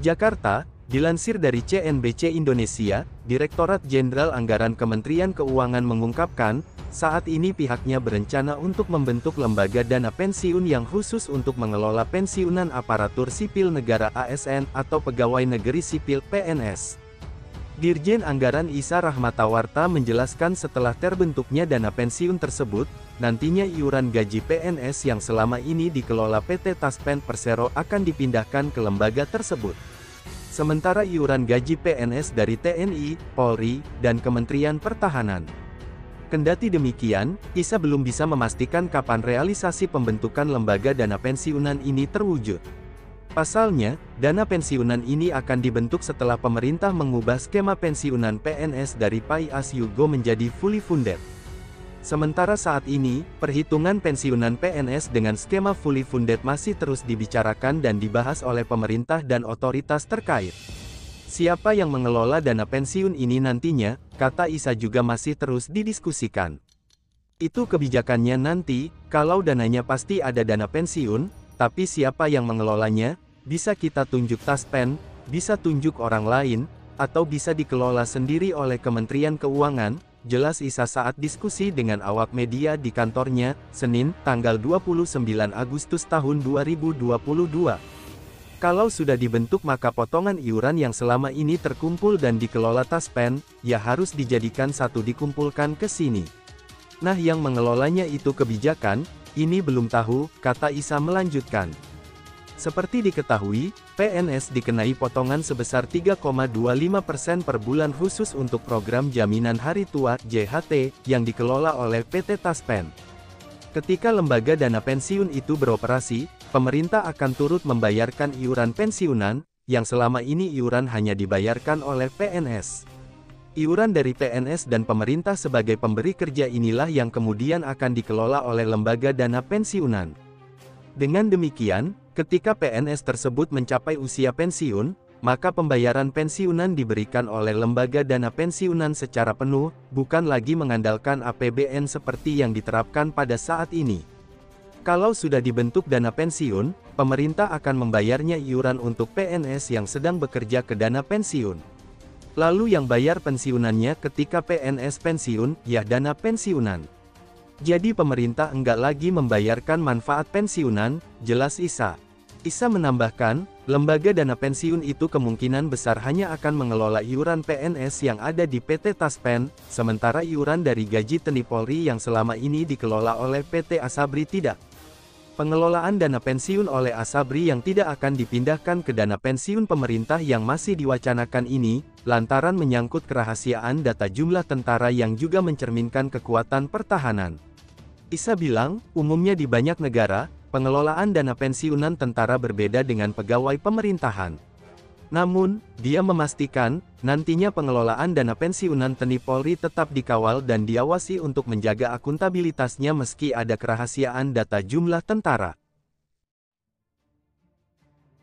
Jakarta, dilansir dari CNBC Indonesia, Direktorat Jenderal Anggaran Kementerian Keuangan mengungkapkan, saat ini pihaknya berencana untuk membentuk lembaga dana pensiun yang khusus untuk mengelola pensiunan aparatur sipil negara ASN atau pegawai negeri sipil PNS. Dirjen Anggaran Isa Rahmatawarta menjelaskan setelah terbentuknya dana pensiun tersebut, nantinya iuran gaji PNS yang selama ini dikelola PT Taspen Persero akan dipindahkan ke lembaga tersebut. Sementara iuran gaji PNS dari TNI, Polri, dan Kementerian Pertahanan. Kendati demikian, Isa belum bisa memastikan kapan realisasi pembentukan lembaga dana pensiunan ini terwujud. Pasalnya, dana pensiunan ini akan dibentuk setelah pemerintah mengubah skema pensiunan PNS dari pay as you go menjadi fully funded. Sementara saat ini, perhitungan pensiunan PNS dengan skema fully funded masih terus dibicarakan dan dibahas oleh pemerintah dan otoritas terkait. Siapa yang mengelola dana pensiun ini nantinya, kata Isa juga masih terus didiskusikan. Itu kebijakannya nanti, kalau dananya pasti ada dana pensiun, tapi siapa yang mengelolanya, bisa kita tunjuk Taspen, bisa tunjuk orang lain, atau bisa dikelola sendiri oleh Kementerian Keuangan, jelas Isa saat diskusi dengan awak media di kantornya, Senin, tanggal 29 Agustus tahun 2022. Kalau sudah dibentuk maka potongan iuran yang selama ini terkumpul dan dikelola Taspen, ya harus dijadikan satu dikumpulkan ke sini. Nah yang mengelolanya itu kebijakan, ini belum tahu, kata Isa melanjutkan. Seperti diketahui, PNS dikenai potongan sebesar 3,25% per bulan khusus untuk program Jaminan Hari Tua (JHT) yang dikelola oleh PT Taspen. Ketika lembaga dana pensiun itu beroperasi, pemerintah akan turut membayarkan iuran pensiunan, yang selama ini iuran hanya dibayarkan oleh PNS. Iuran dari PNS dan pemerintah sebagai pemberi kerja inilah yang kemudian akan dikelola oleh lembaga dana pensiunan. Dengan demikian, ketika PNS tersebut mencapai usia pensiun, maka pembayaran pensiunan diberikan oleh lembaga dana pensiunan secara penuh, bukan lagi mengandalkan APBN seperti yang diterapkan pada saat ini. Kalau sudah dibentuk dana pensiun, pemerintah akan membayarnya iuran untuk PNS yang sedang bekerja ke dana pensiun. Lalu yang bayar pensiunannya ketika PNS pensiun, ya dana pensiunan. Jadi pemerintah enggak lagi membayarkan manfaat pensiunan, jelas Isa. Isa menambahkan, lembaga dana pensiun itu kemungkinan besar hanya akan mengelola iuran PNS yang ada di PT Taspen, sementara iuran dari gaji TNI Polri yang selama ini dikelola oleh PT Asabri tidak. Pengelolaan dana pensiun oleh Asabri yang tidak akan dipindahkan ke dana pensiun pemerintah yang masih diwacanakan ini, lantaran menyangkut kerahasiaan data jumlah tentara yang juga mencerminkan kekuatan pertahanan. Isa bilang, umumnya di banyak negara, pengelolaan dana pensiunan tentara berbeda dengan pegawai pemerintahan. Namun, dia memastikan, nantinya pengelolaan dana pensiunan TNI Polri tetap dikawal dan diawasi untuk menjaga akuntabilitasnya meski ada kerahasiaan data jumlah tentara.